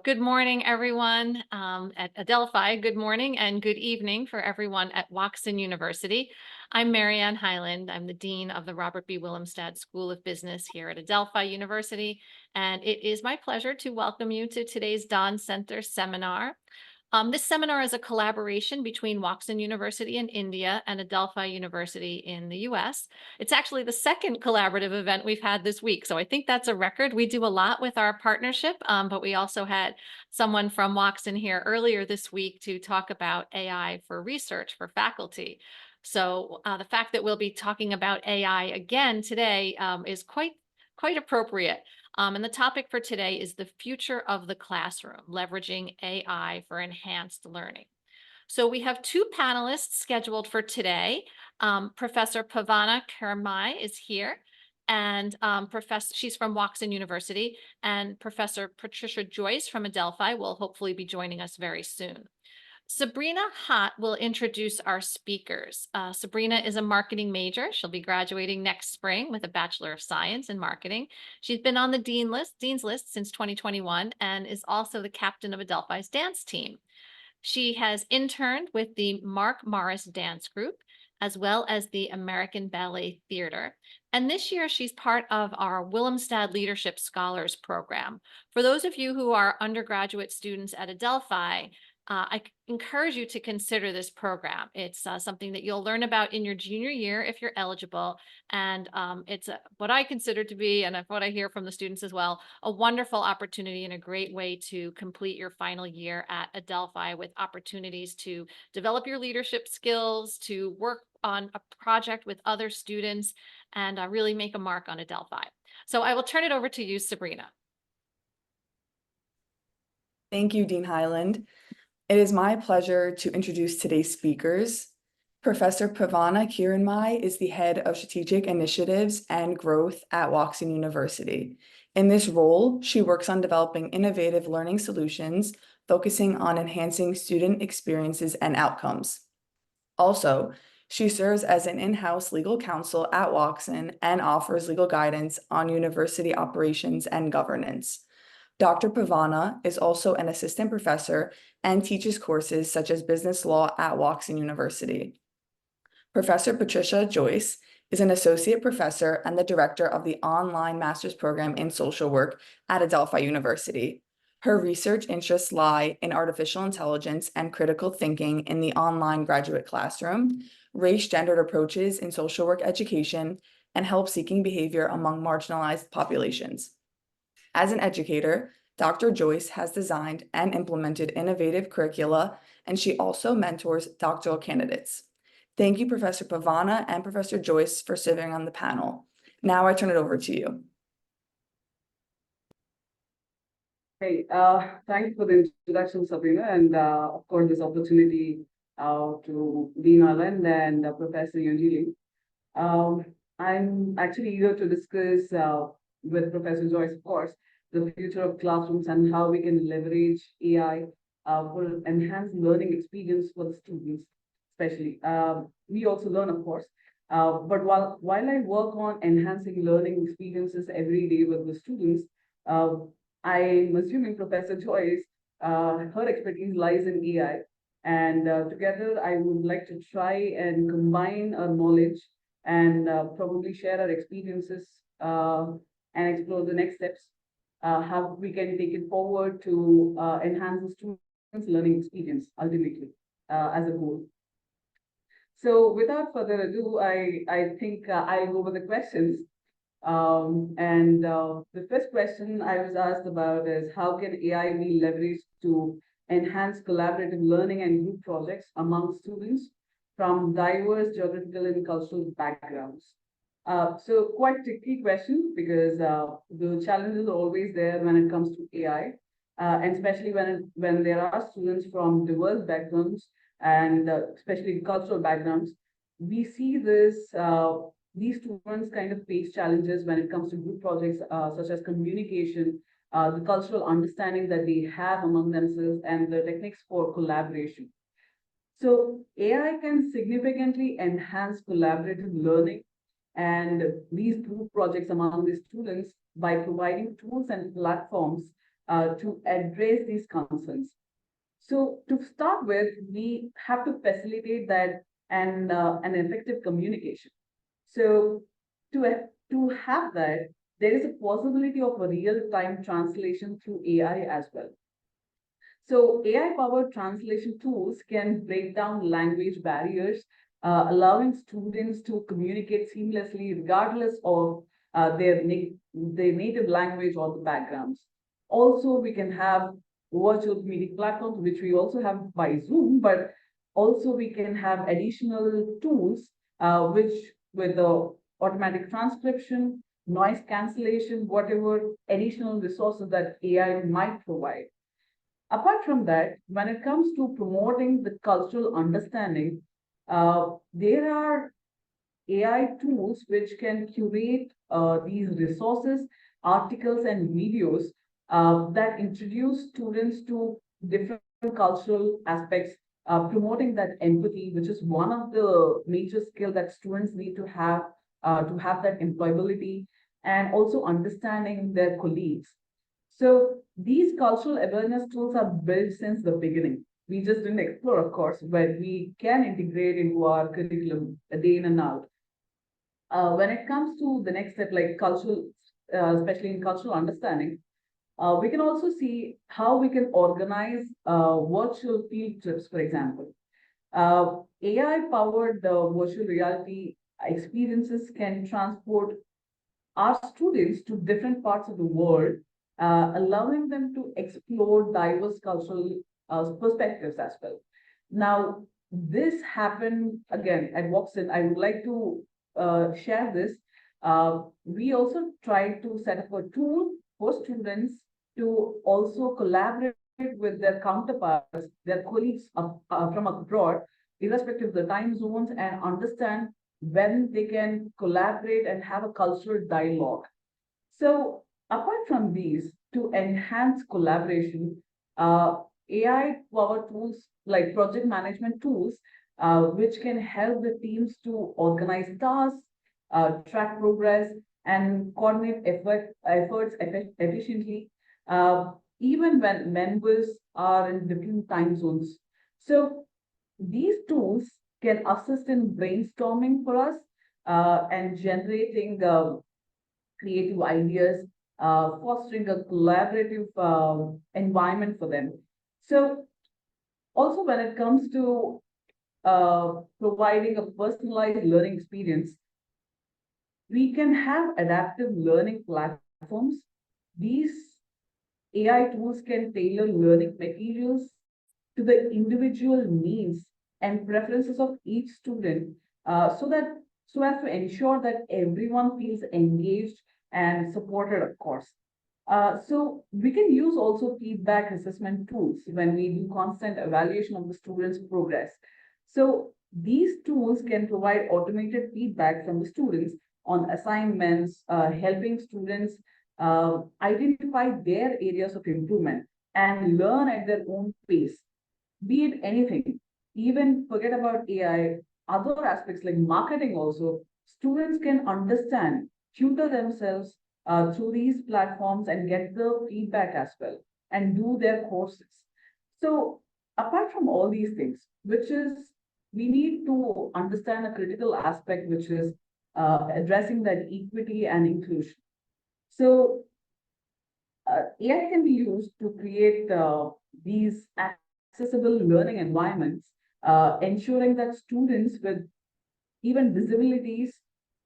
Good morning, everyone at Adelphi. Good morning and good evening for everyone at Washington University. I'm Marianne Hyland. I'm the Dean of the Robert B. Willemstad School of Business here at Adelphi University, and it is my pleasure to welcome you to today's Dawn Center seminar. This seminar is a collaboration between Washington University in India and Adelphi University in the US. It's actually the second collaborative event we've had this week, so I think that's a record. We do a lot with our partnership, but we also had someone from Washington here earlier this week to talk about AI for research for faculty. So the fact that we'll be talking about AI again today is quite appropriate. And the topic for today is the future of the classroom, leveraging AI for enhanced learning. So we have two panelists scheduled for today. Professor Pavana Kiranmai is here, and she's from Washington University, and Professor Patricia Joyce from Adelphi will hopefully be joining us very soon. Sabrina Hott will introduce our speakers. Sabrina is a marketing major. She'll be graduating next spring with a Bachelor of Science in Marketing. She's been on the Dean's List since 2021 and is also the captain of Adelphi's dance team. She has interned with the Mark Morris Dance Group, as well as the American Ballet Theater. And this year, she's part of our Willemstad Leadership Scholars Program. For those of you who are undergraduate students at Adelphi, I encourage you to consider this program. It's something that you'll learn about in your junior year if you're eligible. And it's what I consider to be, and what I hear from the students as well, a wonderful opportunity and a great way to complete your final year at Adelphi with opportunities to develop your leadership skills, to work on a project with other students, and really make a mark on Adelphi. So I will turn it over to you, Sabrina. Thank you, Dean Hyland. It is my pleasure to introduce today's speakers. Professor Pavana Kiranmai is the head of strategic initiatives and growth at Washington University. In this role, she works on developing innovative learning solutions, focusing on enhancing student experiences and outcomes. Also, she serves as an in-house legal counsel at Washington and offers legal guidance on university operations and governance. Dr. Pavana is also an assistant professor and teaches courses such as business law at Washington University. Professor Patricia Joyce is an associate professor and the director of the online master's program in social work at Adelphi University. Her research interests lie in artificial intelligence and critical thinking in the online graduate classroom, race-gendered approaches in social work education, and help-seeking behavior among marginalized populations. As an educator, Dr. Joyce has designed and implemented innovative curricula, and she also mentors doctoral candidates. Thank you, Professor Pavana and Professor Joyce, for serving on the panel. Now I turn it over to you. Hey, thanks for the introduction, Sabrina, and of course, this opportunity to Dean Hyland and Professor Yunjili. I'm actually eager to discuss with Professor Joyce, of course, the future of classrooms and how we can leverage AI for enhanced learning experience for the students, especially. We also learn, of course, but while I work on enhancing learning experiences every day with the students, I'm assuming Professor Joyce, her expertise lies in AI, and together I would like to try and combine our knowledge and probably share our experiences and explore the next steps, how we can take it forward to enhance the students' learning experience ultimately as a goal. So without further ado, I think I'll go with the questions. The first question I was asked about is how can AI be leveraged to enhance collaborative learning and group projects among students from diverse geographical and cultural backgrounds? So quite a tricky question because the challenges are always there when it comes to AI, and especially when there are students from diverse backgrounds and especially cultural backgrounds. We see this these students kind of face challenges when it comes to group projects such as communication, the cultural understanding that they have among themselves, and the techniques for collaboration. So AI can significantly enhance collaborative learning and these group projects among the students by providing tools and platforms to address these concerns. So to start with, we have to facilitate that and an effective communication. So to have that, there is a possibility of a real-time translation through AI as well. So AI-powered translation tools can break down language barriers, allowing students to communicate seamlessly regardless of their native language or the backgrounds. Also, we can have virtual meeting platforms, which we also have by Zoom, but also we can have additional tools, which with the automatic transcription, noise cancellation, whatever additional resources that AI might provide. Apart from that, when it comes to promoting the cultural understanding, there are AI tools which can curate these resources, articles, and videos that introduce students to different cultural aspects, promoting that empathy, which is one of the major skills that students need to have that employability and also understanding their colleagues. So these cultural awareness tools are built since the beginning. We just didn't explore, of course, but we can integrate into our curriculum a day in and out. When it comes to the next step, like cultural, especially in cultural understanding, we can also see how we can organize virtual field trips, for example. AI-powered virtual reality experiences can transport our students to different parts of the world, allowing them to explore diverse cultural perspectives as well. Now, this happened again at Voxen. I would like to share this. We also tried to set up a tool for students to also collaborate with their counterparts, their colleagues from abroad, irrespective of the time zones, and understand when they can collaborate and have a cultural dialogue. So apart from these, to enhance collaboration, AI-powered tools like project management tools, which can help the teams to organize tasks, track progress, and coordinate efforts efficiently, even when members are in different time zones. So these tools can assist in brainstorming for us and generating creative ideas, fostering a collaborative environment for them. So also when it comes to providing a personalized learning experience, we can have adaptive learning platforms. These AI tools can tailor learning materials to the individual needs and preferences of each student, so as to ensure that everyone feels engaged and supported, of course. So we can use also feedback assessment tools when we do constant evaluation of the students' progress. So these tools can provide automated feedback from the students on assignments, helping students identify their areas of improvement and learn at their own pace, be it anything. Even forget about AI, other aspects like marketing also, students can understand, tutor themselves through these platforms and get the feedback as well and do their courses. So apart from all these things, which is we need to understand a critical aspect, which is addressing that equity and inclusion. So AI can be used to create these accessible learning environments, ensuring that students with even disabilities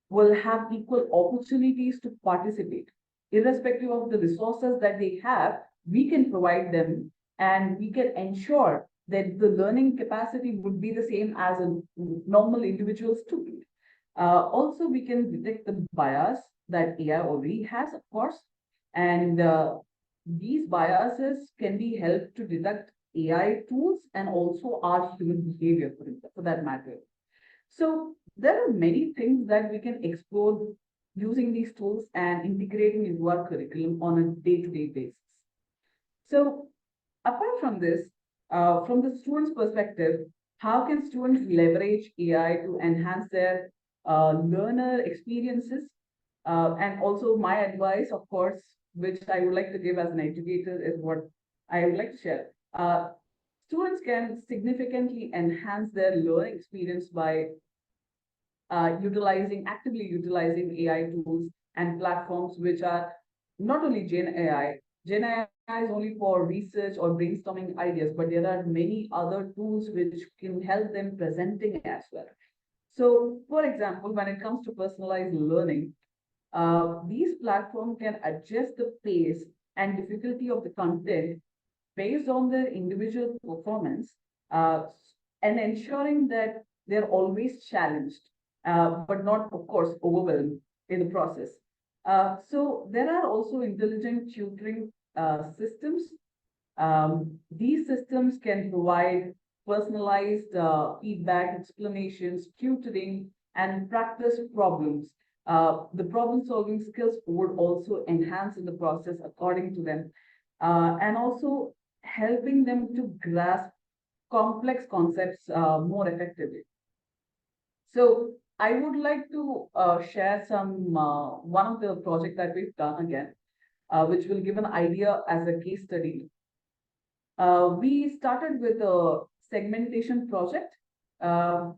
will have equal opportunities to participate. Irrespective of the resources that they have, we can provide them and we can ensure that the learning capacity would be the same as a normal individual student. Also, we can detect the bias that AI already has, of course, and these biases can be helped to detect AI tools and also our human behavior for that matter. So there are many things that we can explore using these tools and integrating into our curriculum on a day-to-day basis. So apart from this, from the student's perspective, how can students leverage AI to enhance their learner experiences? And also my advice, of course, which I would like to give as an educator is what I would like to share. Students can significantly enhance their learning experience by actively utilizing AI tools and platforms which are not only Gen AI. Gen AI is only for research or brainstorming ideas, but there are many other tools which can help them presenting as well. So, for example, when it comes to personalized learning, these platforms can adjust the pace and difficulty of the content based on their individual performance, uh, and ensuring that they're always challenged, but not, of course, overwhelmed in the process. So there are also intelligent tutoring systems. These systems can provide personalized feedback, explanations, tutoring, and practice problems. The problem solving skills would also enhance in the process according to them, and also helping them to grasp complex concepts more effectively. So I would like to share one of the project that we've done again, which will give an idea as a case study. We started with a segmentation project. Uh,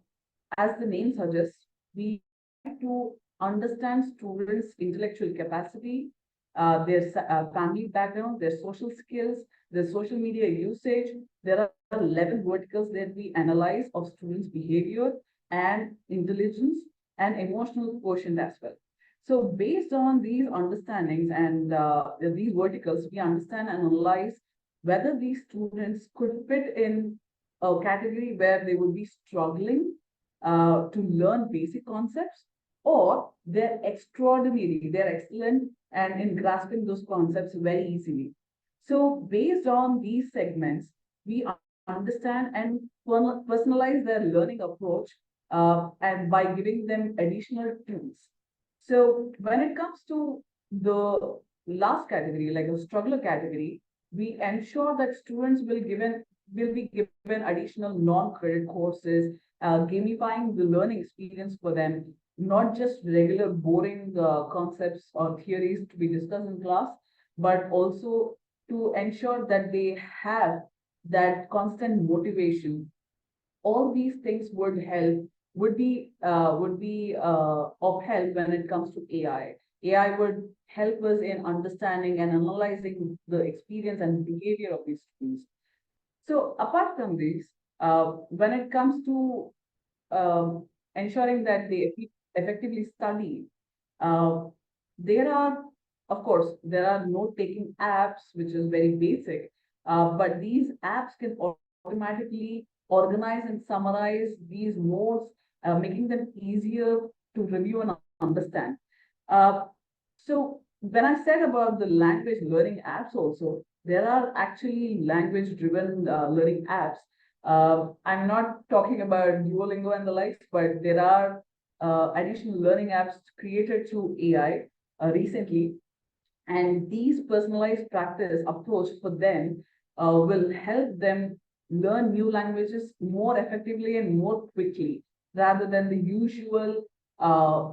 as the name suggests, we like to understand students' intellectual capacity, their family background, their social skills, their social media usage. There are 11 verticals that we analyze of students' behavior and intelligence and emotional quotient as well. So based on these understandings and these verticals, we understand and analyze whether these students could fit in a category where they would be struggling to learn basic concepts, or they're extraordinary, they're excellent and in grasping those concepts very easily. So based on these segments, we understand and personalize their learning approach, and by giving them additional tools. So when it comes to the last category, like a struggler category, we ensure that students will be given additional non-credit courses, gamifying the learning experience for them, not just regular boring concepts or theories to be discussed in class, but also to ensure that they have that constant motivation. All these things would be of help when it comes to AI. AI would help us in understanding and analyzing the experience and behavior of these students. So apart from this, when it comes to ensuring that they effectively study, uh, there are, of course, there are note-taking apps, which is very basic, but these apps can automatically organize and summarize these notes, making them easier to review and understand. Uh, so when I said about the language learning apps also, there are actually language-driven learning apps. I'm not talking about Duolingo and the likes, but there are additional learning apps created through AI recently. And these personalized practice approach for them will help them learn new languages more effectively and more quickly, rather than the usual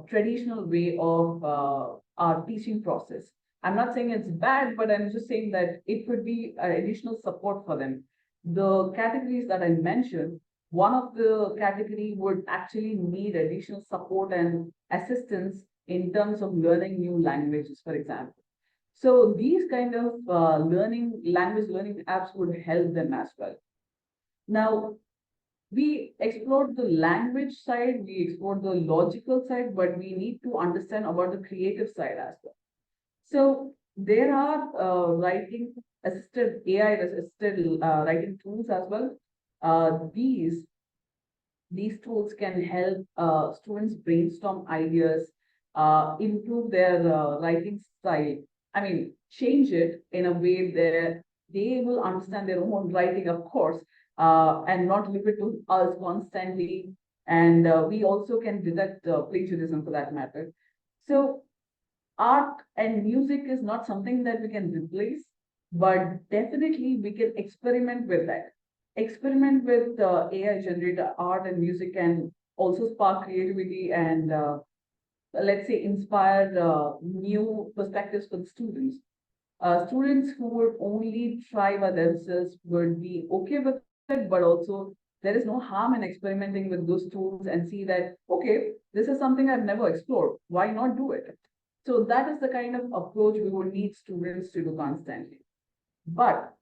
traditional way of our teaching process. I'm not saying it's bad, but I'm just saying that it could be additional support for them. The categories that I mentioned, one of the category would actually need additional support and assistance in terms of learning new languages, for example. So these kind of language learning apps would help them as well. Now, we explored the language side, we explored the logical side, but we need to understand about the creative side as well. So there are AI assisted writing tools as well. These tools can help students brainstorm ideas, improve their writing style. I mean, change it in a way that they will understand their own writing, of course, and not leave it to us constantly. And we also can detect plagiarism for that matter. So art and music is not something that we can replace, but definitely we can experiment with that. Experiment with AI generated art and music can also spark creativity and let's say inspire new perspectives for the students. Students who would only try by themselves would be okay with it, but also there is no harm in experimenting with those tools and see that, okay, this is something I've never explored. Why not do it? So that is the kind of approach we would need students to do constantly. But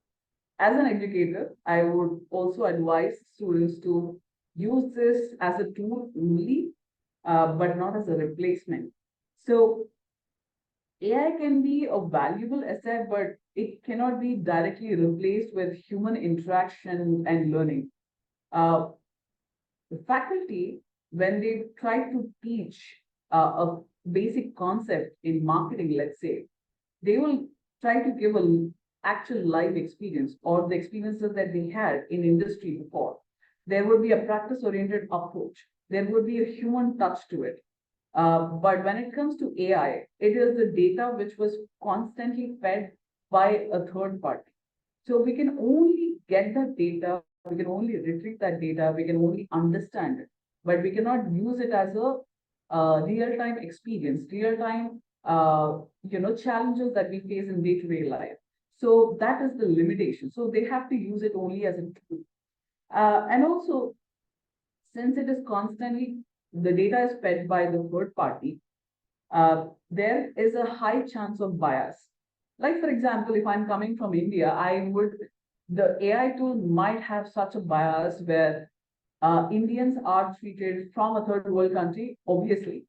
as an educator, I would also advise students to use this as a tool only, but not as a replacement. So AI can be a valuable asset, but it cannot be directly replaced with human interaction and learning. Uh, the faculty, when they try to teach a basic concept in marketing, let's say, they will try to give a actual live experience or the experiences that they had in industry before. There would be a practice oriented approach. There would be a human touch to it. But when it comes to AI, it is the data which was constantly fed by a third party. So we can only get that data, we can only retrieve that data, we can only understand it, but we cannot use it as a real-time experience, real-time challenges that we face in day-to-day life. So that is the limitation. So they have to use it only as a tool. And also, since it is constantly, the data is fed by the third party, there is a high chance of bias. Like, for example, if I'm coming from India, the AI tool might have such a bias where Indians are treated from a third world country, obviously,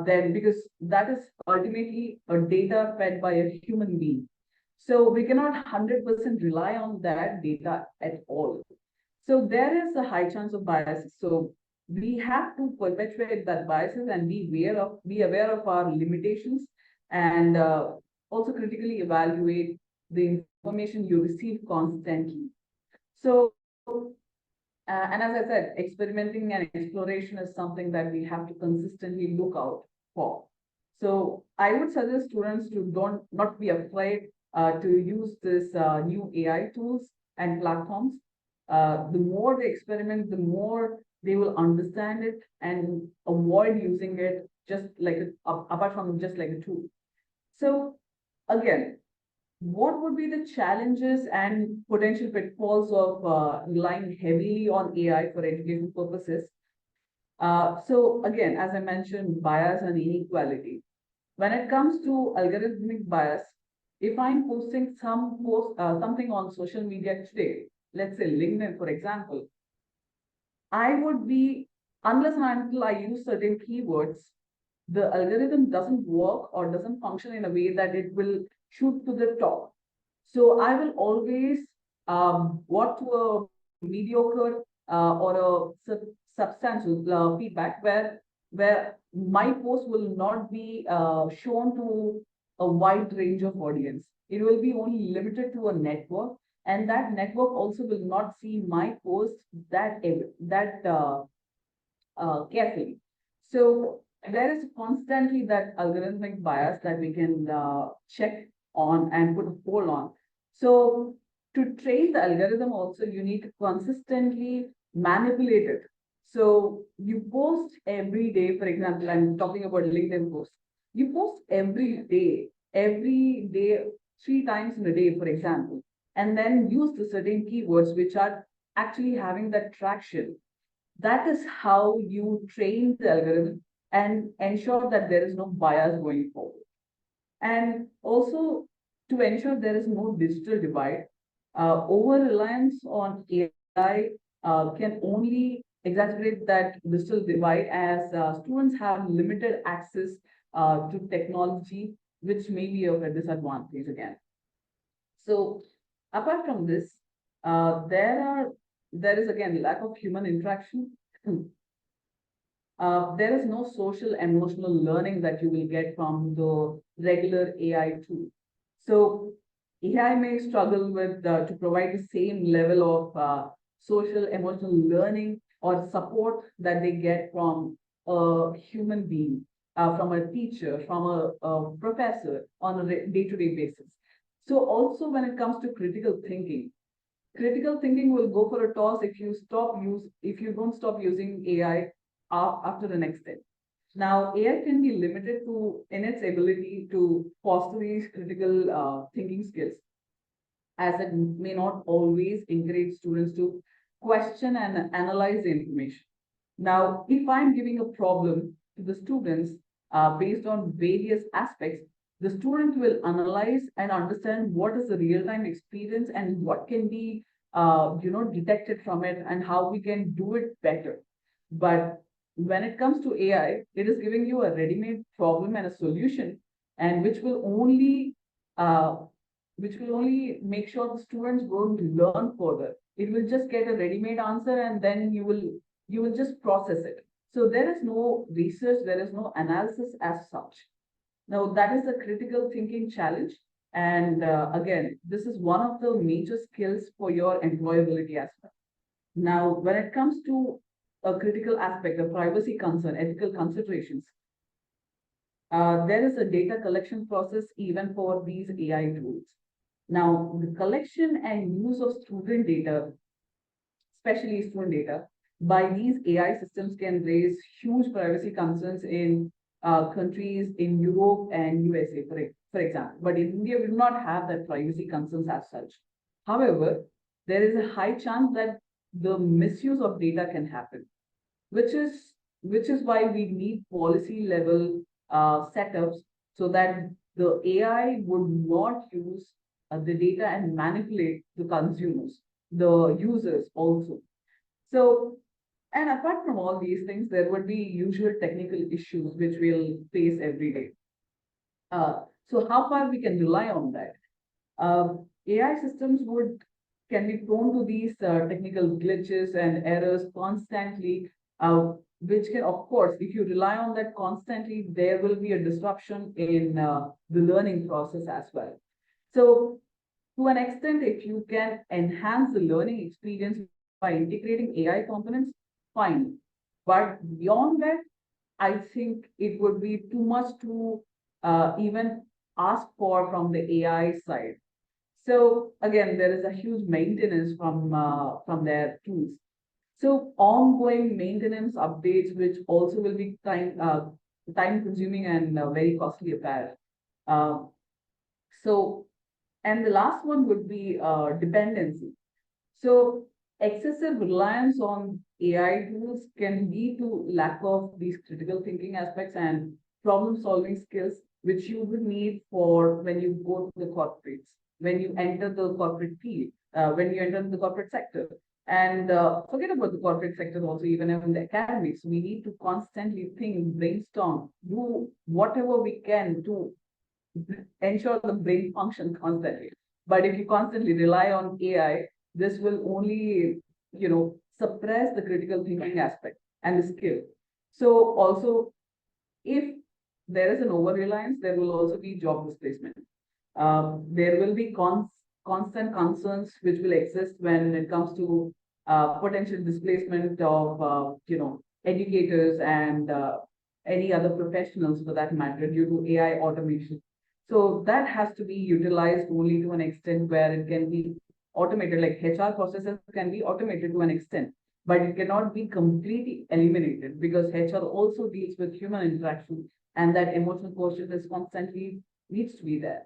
then because that is ultimately a data fed by a human being. So we cannot 100% rely on that data at all. So there is a high chance of bias. So we have to perpetuate that biases and be aware of our limitations and also critically evaluate the information you receive constantly. So, and as I said, experimenting and exploration is something that we have to consistently look out for. So I would suggest students to not be afraid to use this new AI tools and platforms. The more they experiment, the more they will understand it and avoid using it just like apart from just like a tool. So again, what would be the challenges and potential pitfalls of relying heavily on AI for education purposes? So again, as I mentioned, bias and inequality. When it comes to algorithmic bias, if I'm posting something on social media today, let's say LinkedIn, for example, I would be, unless and until I use certain keywords, the algorithm doesn't work or doesn't function in a way that it will shoot to the top. So I will always work to a mediocre or a substantial feedback where my post will not be shown to a wide range of audience. It will be only limited to a network, and that network also will not see my post that carefully. So there is constantly that algorithmic bias that we can check on and put a poll on. So to train the algorithm also, you need to consistently manipulate it. So you post every day, for example, I'm talking about LinkedIn post. You post every day, 3 times in a day, for example, and then use the certain keywords which are actually having that traction. That is how you train the algorithm and ensure that there is no bias going forward. And also to ensure there is no digital divide, over reliance on AI can only exacerbate that digital divide as students have limited access to technology, which may be of a disadvantage again. So apart from this, there is again lack of human interaction. There is no social emotional learning that you will get from the regular AI tool. So AI may struggle with to provide the same level of social emotional learning or support that they get from a human being, from a teacher, from a professor on a day-to-day basis. So also when it comes to critical thinking will go for a toss if you don't stop using AI after the next step. Now, AI can be limited in its ability to foster these critical thinking skills, as it may not always encourage students to question and analyze the information. Now, if I'm giving a problem to the students based on various aspects, the student will analyze and understand what is the real-time experience and what can be, detected from it and how we can do it better. But when it comes to AI, it is giving you a ready-made problem and a solution, and uh, which will only make sure the students won't learn further. It will just get a ready-made answer, and then you will just process it. So there is no research, there is no analysis as such. Now, that is a critical thinking challenge. And again, this is one of the major skills for your employability as well. Now, when it comes to a critical aspect of privacy concern, ethical considerations, there is a data collection process even for these AI tools. Now, the collection and use of student data, especially student data, by these AI systems can raise huge privacy concerns in countries in Europe and USA, for example. But in India, we do not have that privacy concerns as such. However, there is a high chance that the misuse of data can happen, which is why we need policy level setups so that the AI would not use the data and manipulate the consumers, the users also. So, and apart from all these things, there would be usual technical issues which we'll face every day. So how far we can rely on that? AI systems can be prone to these technical glitches and errors constantly, which can, of course, if you rely on that constantly, there will be a disruption in the learning process as well. So to an extent, if you can enhance the learning experience by integrating AI components, fine. But beyond that, I think it would be too much to even ask for from the AI side. So again, there is a huge maintenance from their tools. So ongoing maintenance updates, which also will be time consuming and very costly affair. Uh, so, and the last one would be dependency. So excessive reliance on AI tools can lead to lack of these critical thinking aspects and problem solving skills, which you would need for when you go to the corporates, when you enter the corporate field, when you enter the corporate sector. And forget about the corporate sector also, even in the academics, we need to constantly think, brainstorm, do whatever we can to ensure the brain function constantly. But if you constantly rely on AI, this will only, suppress the critical thinking aspect and the skill. So also, if there is an over reliance, there will also be job displacement. There will be constant concerns which will exist when it comes to potential displacement of, educators and any other professionals for that matter due to AI automation. So that has to be utilized only to an extent where it can be automated, like HR processes can be automated to an extent, but it cannot be completely eliminated because HR also deals with human interaction and that emotional quotient is constantly needs to be there.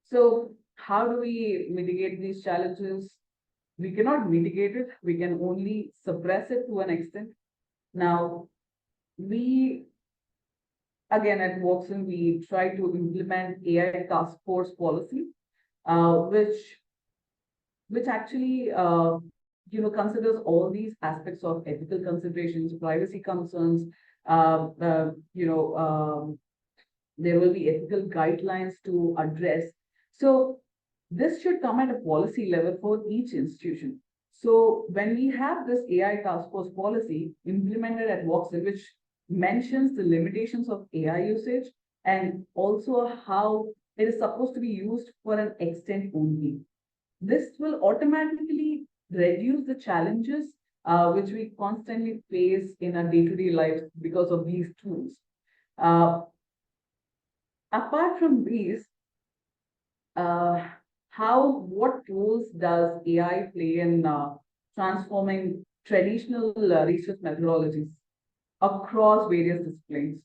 So how do we mitigate these challenges? We cannot mitigate it. We can only suppress it to an extent. Now, we again at Watson, we try to implement AI task force policy, which actually considers all these aspects of ethical considerations, privacy concerns. Uh, uh, you know, there will be ethical guidelines to address. So this should come at a policy level for each institution. So when we have this AI task force policy implemented at Voxel, which mentions the limitations of AI usage and also how it is supposed to be used for an extent only. This will automatically reduce the challenges which we constantly face in our day-to-day lives because of these tools. Uh, apart from these, what roles does AI play in transforming traditional research methodologies? across various disciplines,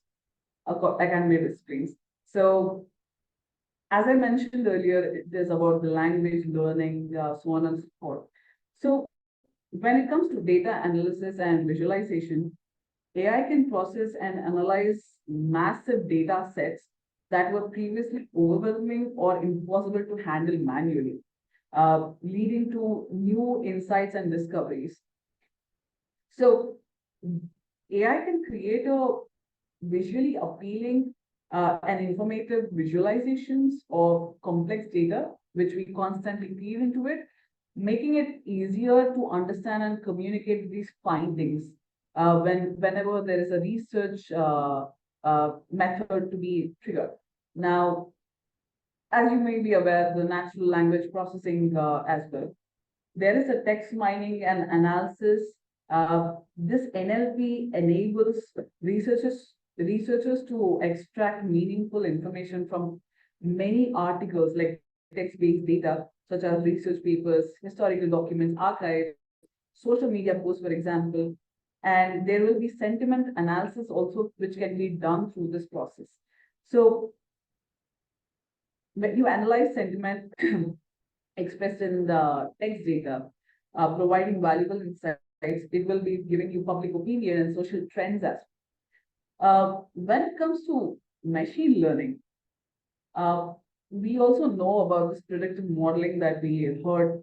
academic disciplines. So as I mentioned earlier, it is about the language learning, so on and so forth. So when it comes to data analysis and visualization, AI can process and analyze massive data sets that were previously overwhelming or impossible to handle manually, leading to new insights and discoveries. So AI can create a visually appealing and informative visualizations of complex data, which we constantly feed into it, making it easier to understand and communicate these findings whenever there is a research method to be triggered. Now, as you may be aware, the natural language processing as well. There is a text mining and analysis. This NLP enables researchers to extract meaningful information from many articles like text-based data, such as research papers, historical documents, archives, social media posts, for example. And there will be sentiment analysis also, which can be done through this process. So when you analyze sentiment expressed in the text data, providing valuable insights, it will be giving you public opinion and social trends as well. When it comes to machine learning, we also know about this predictive modeling that we heard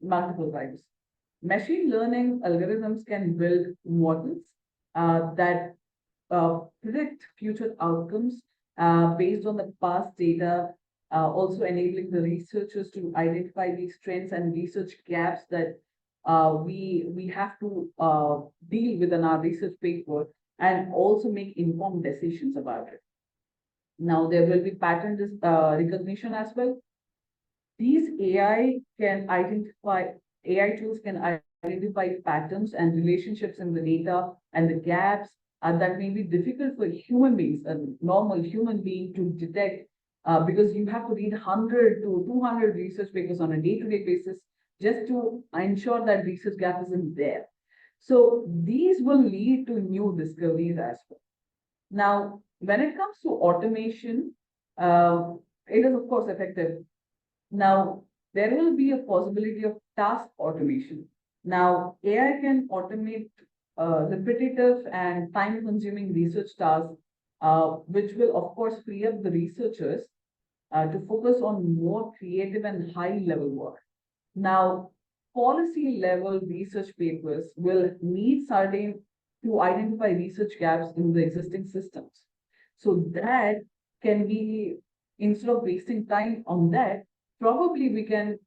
multiple times. Machine learning algorithms can build models that predict future outcomes based on the past data, also enabling the researchers to identify these trends and research gaps that we have to deal with in our research paper and also make informed decisions about it. Now, there will be pattern recognition as well. These AI tools can identify patterns and relationships in the data and the gaps that may be difficult for human beings, a normal human being to detect because you have to read 100 to 200 research papers on a day-to-day basis just to ensure that research gap isn't there. So these will lead to new discoveries as well. Now, when it comes to automation, it is of course effective. Now, there will be a possibility of task automation. Now, AI can automate repetitive and time-consuming research tasks, which will of course free up the researchers to focus on more creative and high-level work. Now, policy-level research papers will need certain to identify research gaps in the existing systems. So that can be, instead of wasting time on that, probably we can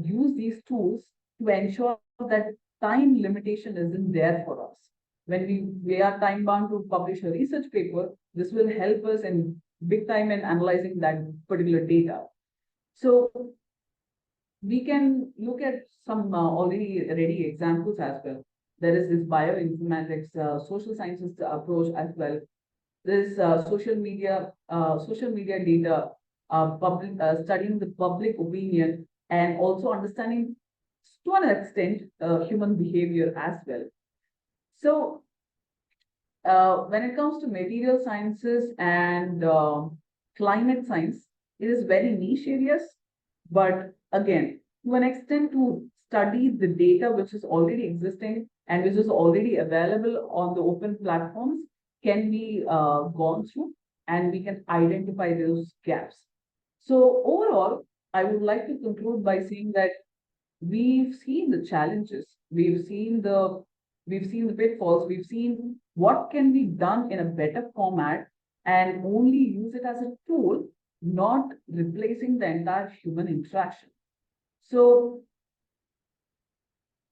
use these tools to ensure that time limitation isn't there for us. When we are time bound to publish a research paper, this will help us in big time in analyzing that particular data. So we can look at some already ready examples as well. There is this bioinformatics, social sciences approach as well. This social media data, studying the public opinion, and also understanding to an extent human behavior as well. So when it comes to material sciences and climate science, it is very niche areas, but again, to an extent, to study the data which is already existing and which is already available on the open platforms can be gone through, and we can identify those gaps. So overall, I would like to conclude by saying that we've seen the challenges, we've seen the pitfalls, we've seen what can be done in a better format and only use it as a tool, not replacing the entire human interaction. So,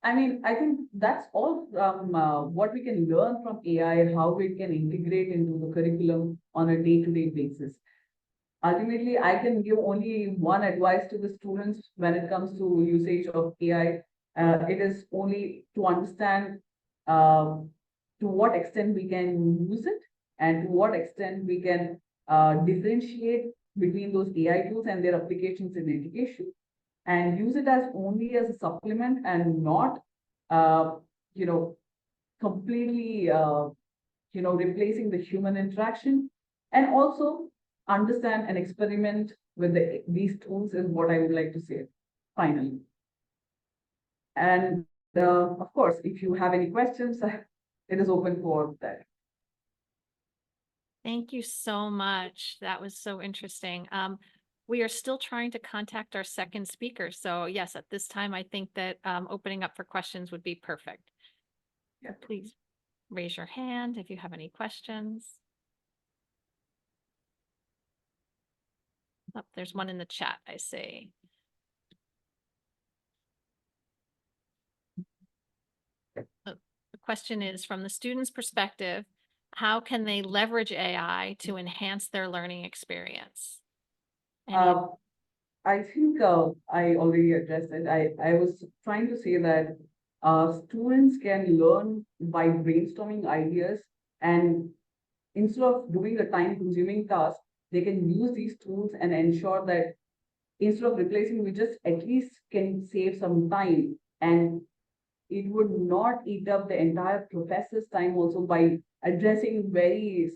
I mean, I think that's all from what we can learn from AI, how we can integrate into the curriculum on a day-to-day basis. Ultimately, I can give only one advice to the students when it comes to usage of AI. It is only to understand to what extent we can use it and to what extent we can differentiate between those AI tools and their applications in education, and use it as only as a supplement and not, completely replacing the human interaction, and also understand and experiment with these tools is what I would like to say finally. And of course, if you have any questions, it is open for that. Thank you so much. That was so interesting. We are still trying to contact our second speaker. So yes, at this time, I think that opening up for questions would be perfect. Yeah. Please raise your hand if you have any questions. Oh, there's one in the chat, I see. The question is, from the student's perspective, how can they leverage AI to enhance their learning experience? I think I already addressed it. I was trying to say that students can learn by brainstorming ideas, and instead of doing a time-consuming task, they can use these tools and ensure that instead of replacing, we just at least can save some time, and it would not eat up the entire professor's time also by addressing very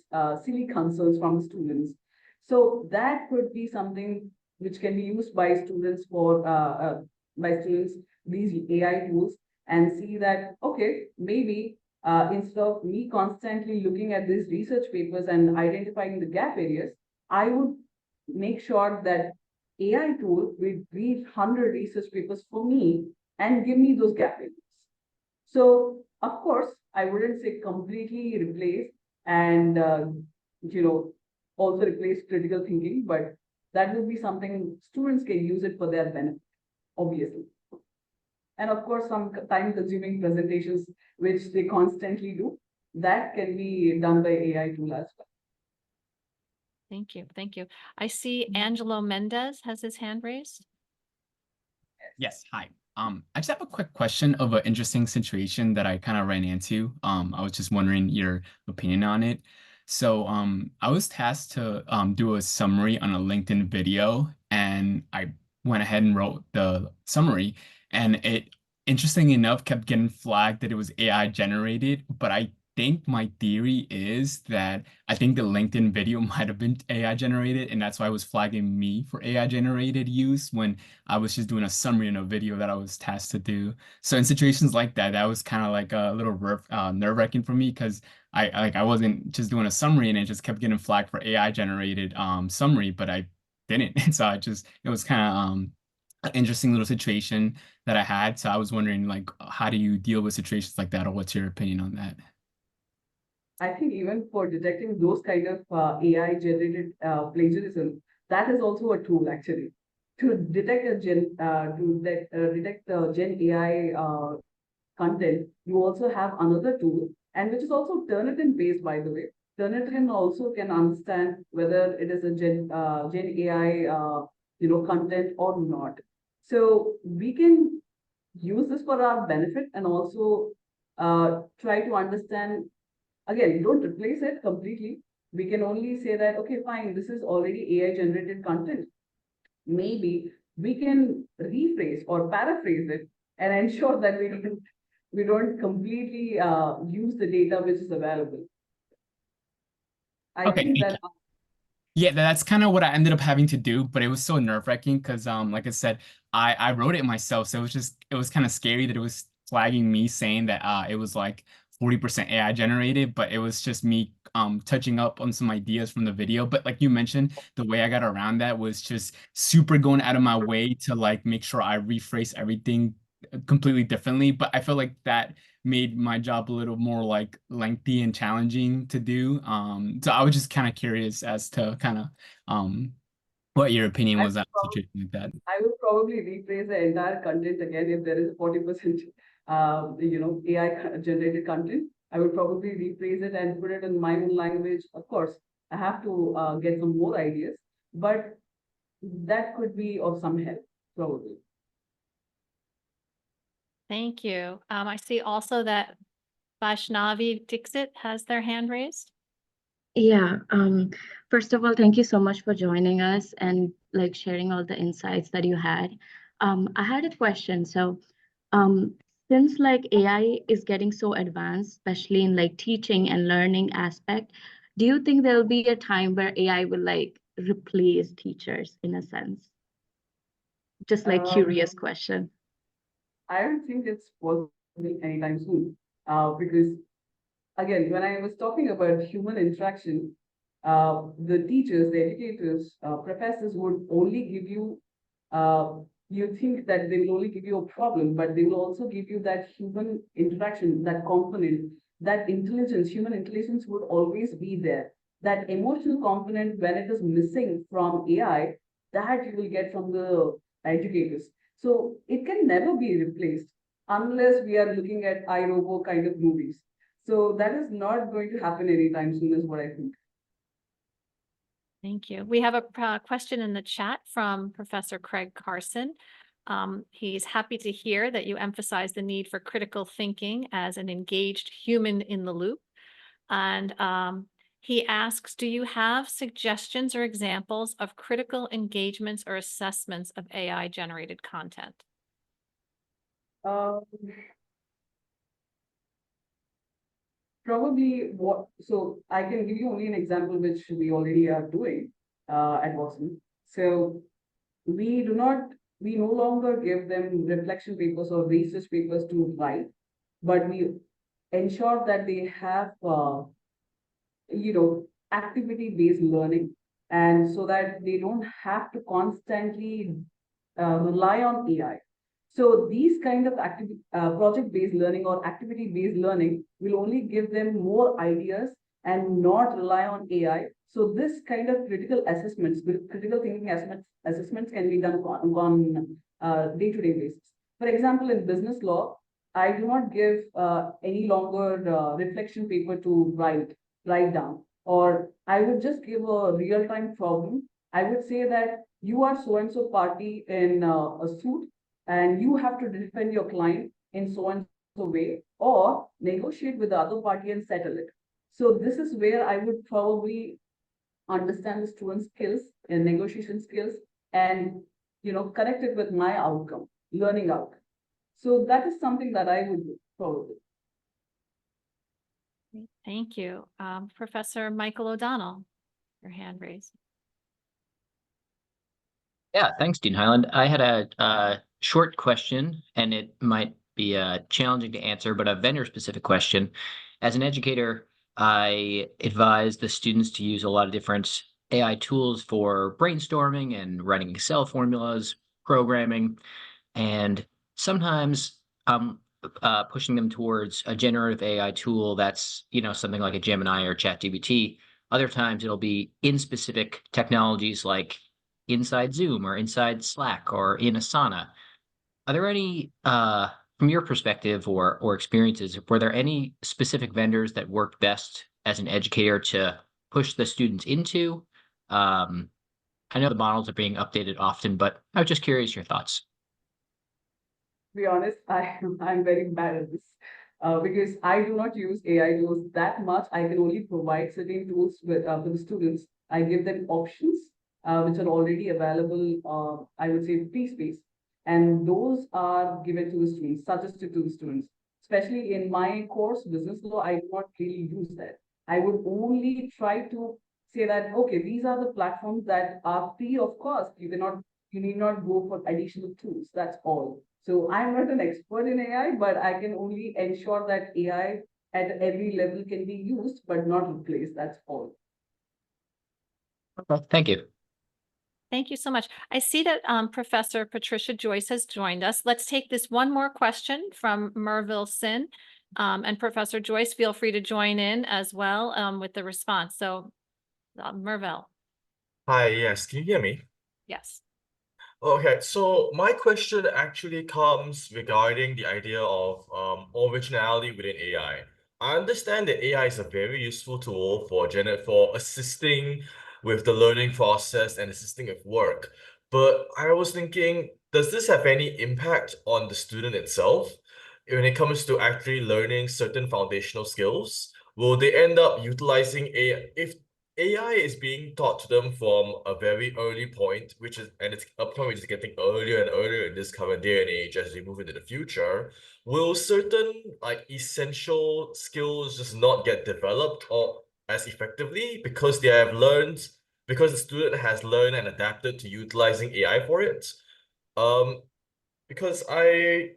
silly concerns from students. So that could be something which can be used by students these AI tools, and see that, okay, maybe instead of me constantly looking at these research papers and identifying the gap areas, I would make sure that AI tool will read 100 research papers for me and give me those gap areas. So of course, I wouldn't say completely replace and also replace critical thinking, but that would be something students can use it for their benefit, obviously. And of course, some time-consuming presentations which they constantly do, that can be done by AI tool as well. Thank you. Thank you. I see Angelo Mendez has his hand raised. Yes, hi. I just have a quick question of an interesting situation that I kind of ran into. I was just wondering your opinion on it. So, I was tasked to do a summary on a LinkedIn video, and I went ahead and wrote the summary, and it, interesting enough, kept getting flagged that it was AI generated, but I think my theory is that I think the LinkedIn video might have been AI generated, and that's why it was flagging me for AI generated use when I was just doing a summary in a video that I was tasked to do. So in situations like that, that was kind of like a little nerve-wracking for me, because I wasn't just doing a summary and it just kept getting flagged for AI generated summary, but I didn't. And so it was kind of an interesting little situation that I had. So I was wondering, like, how do you deal with situations like that, or what's your opinion on that? I think even for detecting those kind of AI generated plagiarism, that is also a tool actually to detect detect the Gen AI content. You also have another tool, and which is also Turnitin based, by the way. Turnitin also can understand whether it is a Gen AI content or not. So we can use this for our benefit, and also try to understand. Again, don't replace it completely. We can only say that, okay, fine, this is already AI generated content. Maybe we can rephrase or paraphrase it and ensure that we don't completely use the data which is available. I Okay, think that yeah, that's kind of what I ended up having to do, but it was so nerve-wracking because like I said, I wrote it myself, so it was kind of scary that it was flagging me saying that it was like 40% AI generated, but it was just me touching up on some ideas from the video. But like you mentioned, the way I got around that was just super going out of my way to like make sure I rephrase everything completely differently. But I feel like that made my job a little more like lengthy and challenging to do. So I was just kind of curious as to kind of what your opinion was on a situation like that. I will probably rephrase the entire content again if there is a 40% AI generated content. I would probably rephrase it and put it in my own language. Of course, I have to get some more ideas, but that could be of some help, probably. Thank you. I see also that Vaishnavi Dixit has their hand raised. Yeah, first of all, thank you so much for joining us and like sharing all the insights that you had. I had a question. So, since like AI is getting so advanced, especially in like teaching and learning aspect, do you think there'll be a time where AI will like replace teachers in a sense? Just like curious question. I don't think it's possible anytime soon. Because again, when I was talking about human interaction, the teachers, the educators, professors would only give you, you think that they will only give you a problem, but they will also give you that human interaction, that component, that intelligence, human intelligence would always be there. That emotional component, when it is missing from AI, that you will get from the educators. So it can never be replaced unless we are looking at iRobot kind of movies. So that is not going to happen anytime soon, is what I think. Thank you. We have a question in the chat from Professor Craig Carson. He's happy to hear that you emphasize the need for critical thinking as an engaged human in the loop. And he asks, do you have suggestions or examples of critical engagements or assessments of AI generated content? Probably what, so I can give you only an example which we already are doing at Watson. So we no longer give them reflection papers or research papers to write, but we ensure that they have, activity-based learning, and so that they don't have to constantly rely on AI. So these kind of project-based learning or activity-based learning will only give them more ideas and not rely on AI. So this kind of critical assessments, critical thinking assessments can be done on day-to-day basis. For example, in business law, I do not give any longer reflection paper to write down, or I would just give a real-time problem. I would say that you are so-and-so party in a suit, and you have to defend your client in so and so way, or negotiate with the other party and settle it. So this is where I would probably understand the student's skills and negotiation skills, and connect it with my outcome, learning outcome. So that is something that I would do probably. Thank you. Professor Michael O'Donnell, your hand raised. Yeah, thanks, Dean Highland. I had a short question, and it might be challenging to answer, but a vendor-specific question. As an educator, I advise the students to use a lot of different AI tools for brainstorming and writing Excel formulas, programming, and sometimes I'm pushing them towards a generative AI tool that's, something like a Gemini or ChatGPT. Other times it'll be in specific technologies like inside Zoom or inside Slack or in Asana. Are there any, from your perspective or experiences, were there any specific vendors that worked best as an educator to push the students into? I know the models are being updated often, but I was just curious your thoughts. To be honest, I'm very bad at this because I do not use AI tools that much. I can only provide certain tools with for the students. I give them options which are already available. I would say free-space, and those are given to the students, suggested to the students. Especially in my course, business law, I do not really use that. I would only try to say that, okay, these are the platforms that are free of cost. You need not go for additional tools. That's all. So I'm not an expert in AI, but I can only ensure that AI at every level can be used, but not replaced. That's all. Okay, thank you. Thank you so much. I see that Professor Patricia Joyce has joined us. Let's take this one more question from Merville Sin. And Professor Joyce, feel free to join in as well with the response. So Merville. Hi, yes, can you hear me? Yes. Okay, so my question actually comes regarding the idea of originality within AI. I understand that AI is a very useful tool for assisting with the learning process and assisting with work. But I was thinking, does this have any impact on the student itself when it comes to actually learning certain foundational skills? Will they end up utilizing AI AI is being taught to them from a very early point, and it's a point which is getting earlier and earlier in this current day and age as we move into the future. Will certain like essential skills just not get developed or as effectively because because the student has learned and adapted to utilizing AI for it? Because I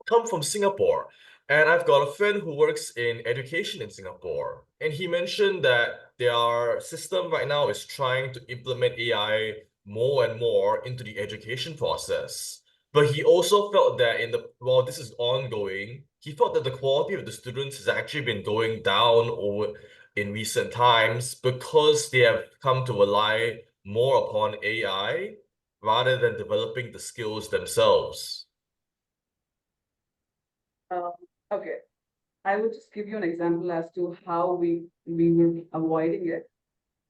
come from Singapore, and I've got a friend who works in education in Singapore, and he mentioned that their system right now is trying to implement AI more and more into the education process. But he also felt that while this is ongoing, he felt that the quality of the students has actually been going down over in recent times because they have come to rely more upon AI rather than developing the skills themselves. Okay, I would just give you an example as to how we were avoiding it.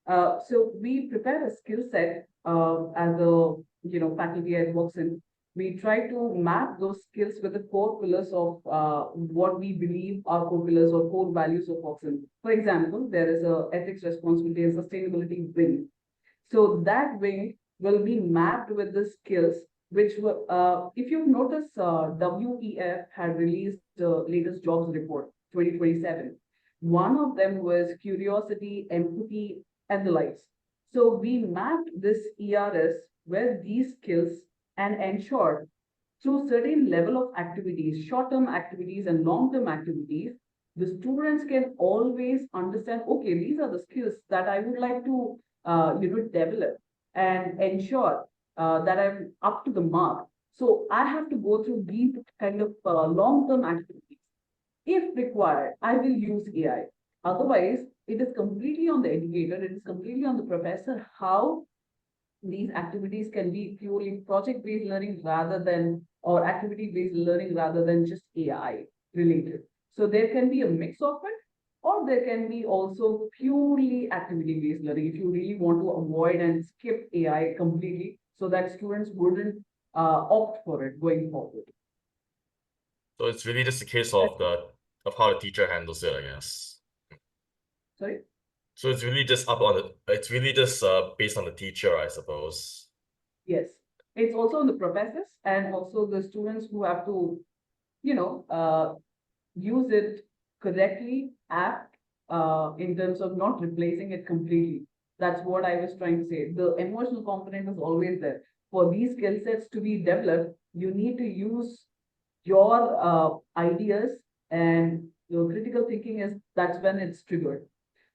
So we prepare a skill set as a faculty at Watson. We try to map those skills with the core pillars of what we believe are core pillars or core values of Watson. For example, there is a ethics, responsibility, and sustainability wing. So that wing will be mapped with the skills which were, if you notice, WEF had released the latest jobs report 2027. One of them was curiosity, empathy, and the likes. So we mapped this ERS with these skills and ensured through certain level of activities, short-term activities and long-term activities, the students can always understand, okay, these are the skills that I would like to develop and ensure that I'm up to the mark. So I have to go through these kind of long-term activities. If required, I will use AI. Otherwise, it is completely on the educator, it is completely on the professor how these activities can be purely project-based learning rather than, or activity-based learning rather than just AI related. So there can be a mix of it, or there can be also purely activity-based learning if you really want to avoid and skip AI completely so that students wouldn't opt for it going forward. So it's really just a case of how the teacher handles it, I guess. Sorry? So it's really just based on the teacher, I suppose. Yes. It's also on the professors and also the students who have to, use it correctly, in terms of not replacing it completely. That's what I was trying to say. The emotional component is always there. For these skill sets to be developed, you need to use your ideas, and your critical thinking that's when it's triggered.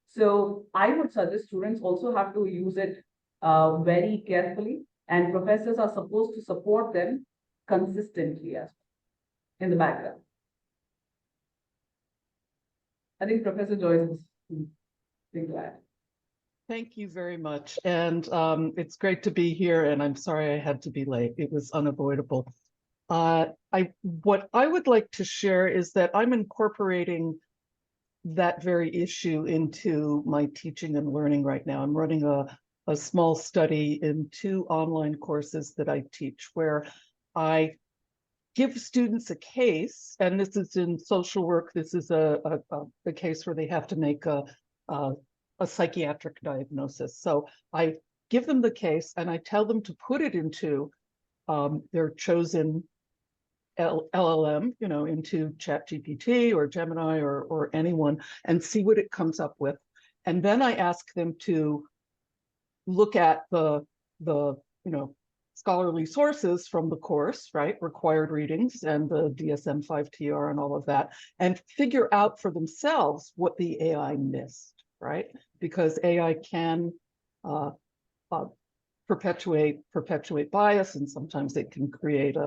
So I would suggest students also have to use it very carefully, and professors are supposed to support them consistently as well in the background. I think Professor Joyce has something to add. Thank you very much. And it's great to be here, and I'm sorry I had to be late. It was unavoidable. What I would like to share is that I'm incorporating that very issue into my teaching and learning right now. I'm running a small study in 2 online courses that I teach where I give students a case, and this is in social work. This is a case where they have to make a psychiatric diagnosis. So I give them the case and I tell them to put it into their chosen LLM, into ChatGPT or Gemini or anyone, and see what it comes up with. And then I ask them to look at the scholarly sources from the course, right? Required readings and the DSM-5 TR and all of that, and figure out for themselves what the AI missed, right? Because AI can perpetuate bias, and sometimes it can create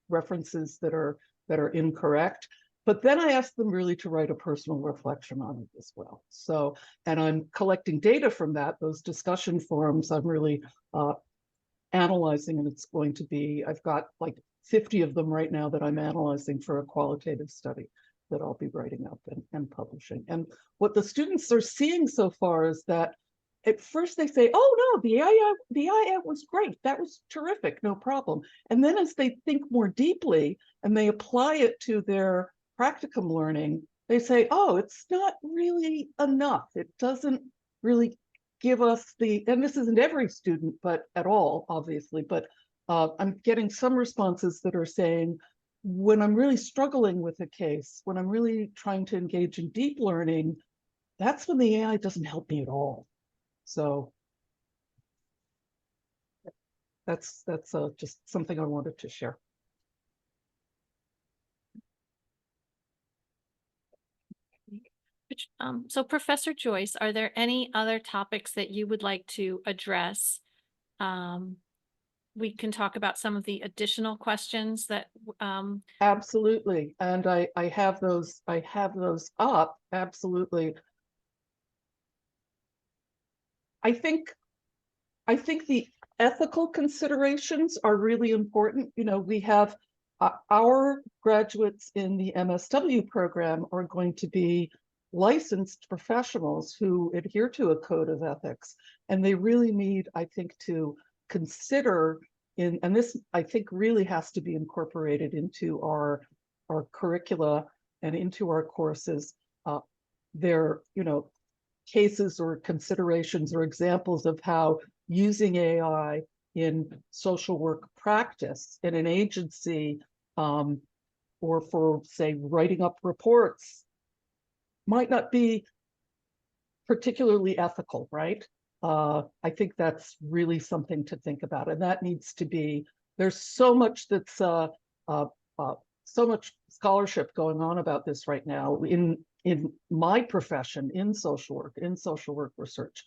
references that are incorrect. But then I ask them really to write a personal reflection on it as well. So, and I'm collecting data from that, those discussion forums. I'm really analyzing, and it's going to be, I've got like 50 of them right now that I'm analyzing for a qualitative study that I'll be writing up and publishing. And what the students are seeing so far is that at first they say, oh no, the AI was great. That was terrific, no problem. And then as they think more deeply and they apply it to their practicum learning, they say, oh, it's not really enough. It doesn't really give us the, and this isn't every student, but at all, obviously, but I'm getting some responses that are saying, when I'm really struggling with a case, when I'm really trying to engage in deep learning, that's when the AI doesn't help me at all. So that's just something I wanted to share. So Professor Joyce, are there any other topics that you would like to address? We can talk about some of the additional questions that Absolutely. And I have those up. Absolutely. I think the ethical considerations are really important. You know, we have our graduates in the MSW program are going to be licensed professionals who adhere to a code of ethics, and they really need, I think, to consider and this I think really has to be incorporated into our curricula and into our courses. Their, you know, cases or considerations or examples of how using AI in social work practice in an agency, or for, say, writing up reports might not be particularly ethical, right? I think that's really something to think about, and that needs to be, there's so much that's so much scholarship going on about this right now in my profession, in social work research.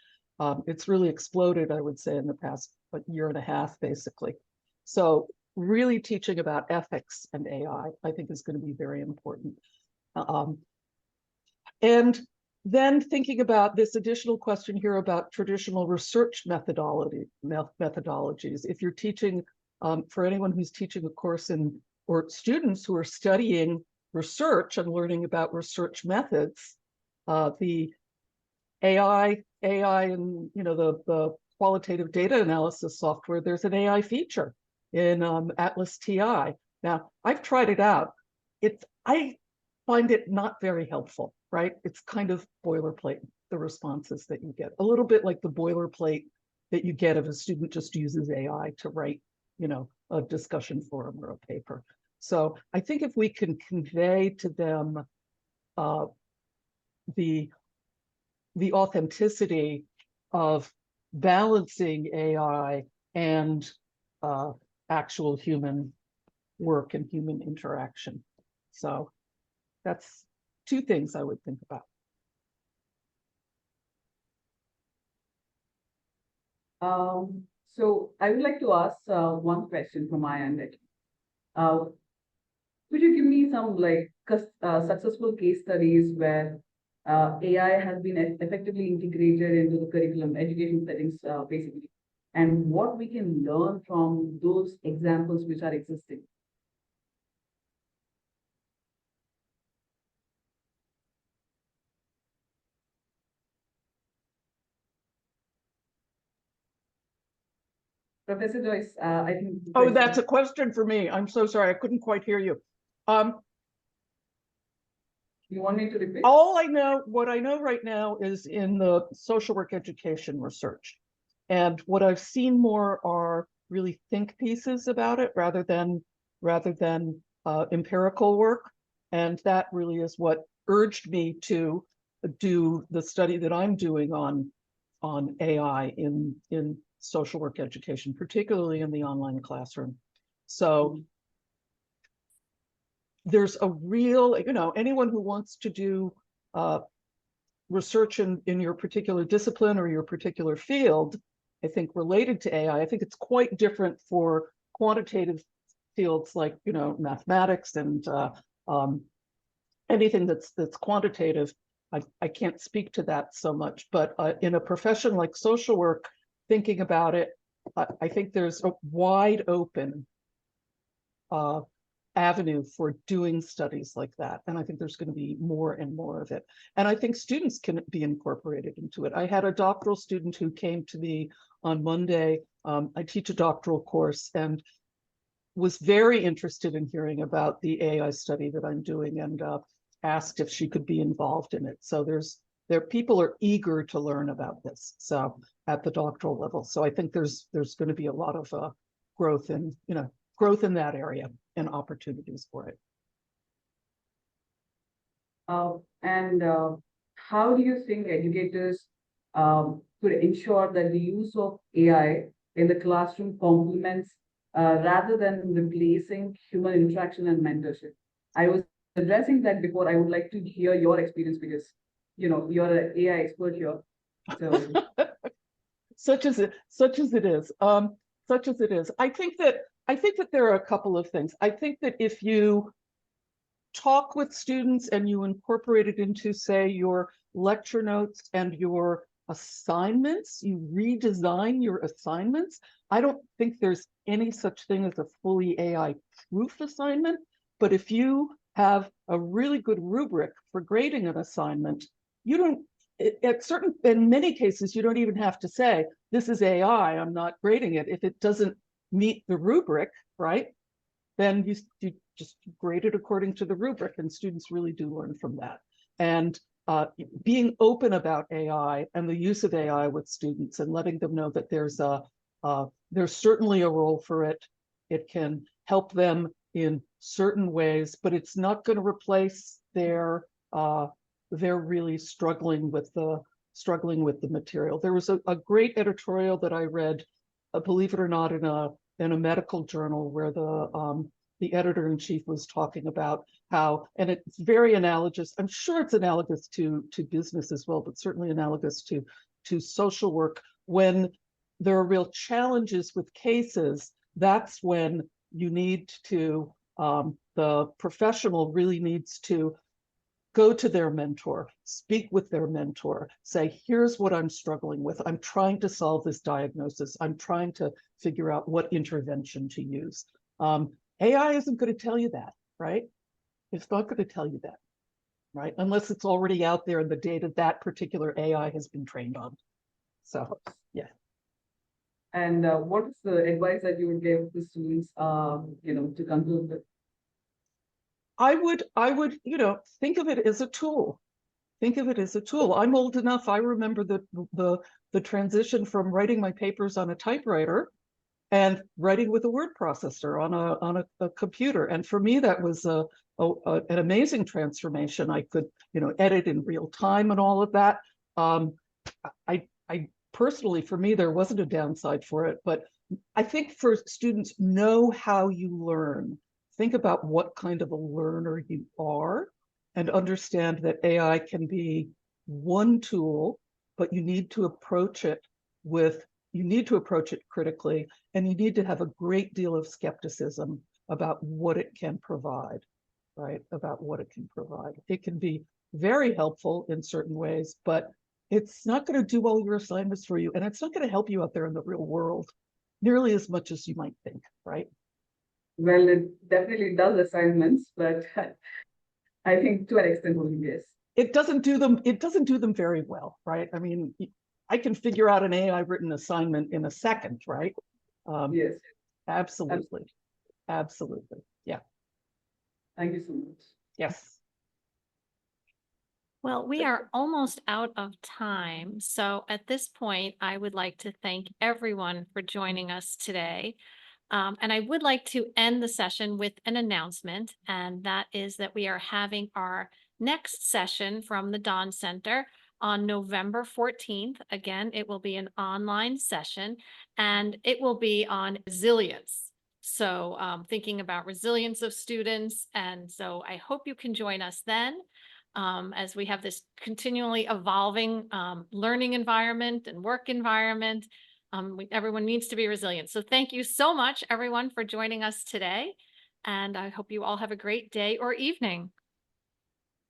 It's really exploded, I would say, in the past year and a half, basically. So really teaching about ethics and AI, I think, is going to be very important. And then thinking about this additional question here about traditional research methodologies. If you're teaching, for anyone who's teaching a course in, or students who are studying research and learning about research methods, the AI and, you know, the qualitative data analysis software, there's an AI feature in Atlas TI. Now, I've tried it out. I find it not very helpful, right? It's kind of boilerplate, the responses that you get. A little bit like the boilerplate that you get if a student just uses AI to write, you know, a discussion forum or a paper. So I think if we can convey to them the authenticity of balancing AI and actual human work and human interaction. So that's two things I would think about. So I would like to ask one question from my end. Could you give me some successful case studies where AI has been effectively integrated into the curriculum, education settings, basically, and what we can learn from those examples which are existing? Professor Joyce, I think. Oh, that's a question for me. I'm so sorry. I couldn't quite hear you. You want me to repeat? What I know right now is in the social work education research. And what I've seen more are really think pieces about it rather than empirical work. And that really is what urged me to do the study that I'm doing on AI in social work education, particularly in the online classroom. So there's a real, you know, anyone who wants to do research in your particular discipline or your particular field, I think related to AI, I think it's quite different for quantitative fields like, you know, mathematics and anything that's quantitative. I can't speak to that so much, but in a profession like social work, thinking about it, I think there's a wide open avenue for doing studies like that. And I think there's going to be more and more of it. And I think students can be incorporated into it. I had a doctoral student who came to me on Monday. I teach a doctoral course and was very interested in hearing about the AI study that I'm doing, asked if she could be involved in it. So people are eager to learn about this. So at the doctoral level. So I think there's going to be a lot of growth in that area and opportunities for it. And how do you think educators could ensure that the use of AI in the classroom complements rather than replacing human interaction and mentorship? I was addressing that before. I would like to hear your experience because, you're an AI expert here. So Such as it is. I think that there are a couple of things. I think that if you talk with students and you incorporate it into, say, your lecture notes and your assignments, you redesign your assignments. I don't think there's any such thing as a fully AI-proof assignment, but if you have a really good rubric for grading an assignment, you don't, in many cases, you don't even have to say, this is AI, I'm not grading it. If it doesn't meet the rubric, right, then you just grade it according to the rubric, and students really do learn from that. And being open about AI and the use of AI with students and letting them know that there's certainly a role for it. It can help them in certain ways, but it's not going to replace their really struggling with the material. There was a great editorial that I read, believe it or not, in a medical journal where the editor-in-chief was talking about how, and it's very analogous, I'm sure it's analogous to business as well, but certainly analogous to social work. When there are real challenges with cases, that's when you need to, the professional really needs to go to their mentor, speak with their mentor, say, here's what I'm struggling with. I'm trying to solve this diagnosis. I'm trying to figure out what intervention to use. AI isn't going to tell you that, right? It's not going to tell you that, right? Unless it's already out there in the data that particular AI has been trained on. So, yeah. And what is the advice that you would give the students, to conclude with? I would, think of it as a tool. Think of it as a tool. I'm old enough. I remember the transition from writing my papers on a typewriter and writing with a word processor on a computer. And for me, that was an amazing transformation. I could, edit in real time and all of that. I personally, for me, there wasn't a downside for it, but I think for students, know how you learn. Think about what kind of a learner you are and understand that AI can be one tool, but you need to approach it critically, and you need to have a great deal of skepticism about what it can provide, right? About what it can provide. It can be very helpful in certain ways, but it's not going to do all your assignments for you, and it's not going to help you out there in the real world nearly as much as you might think, right? Well, it definitely does assignments, but I think to an extent only, yes. It doesn't do them very well, right? I mean, I can figure out an AI written assignment in a second, right? Yes. Absolutely. Absolutely. Yeah. Thank you so much. Yes. Well, we are almost out of time. So at this point, I would like to thank everyone for joining us today. And I would like to end the session with an announcement, and that is that we are having our next session from the Dawn Center on November 14th. Again, it will be an online session, and it will be on resilience. So thinking about resilience of students. And so I hope you can join us then. As we have this continually evolving learning environment and work environment. Everyone needs to be resilient. So thank you so much, everyone, for joining us today. And I hope you all have a great day or evening.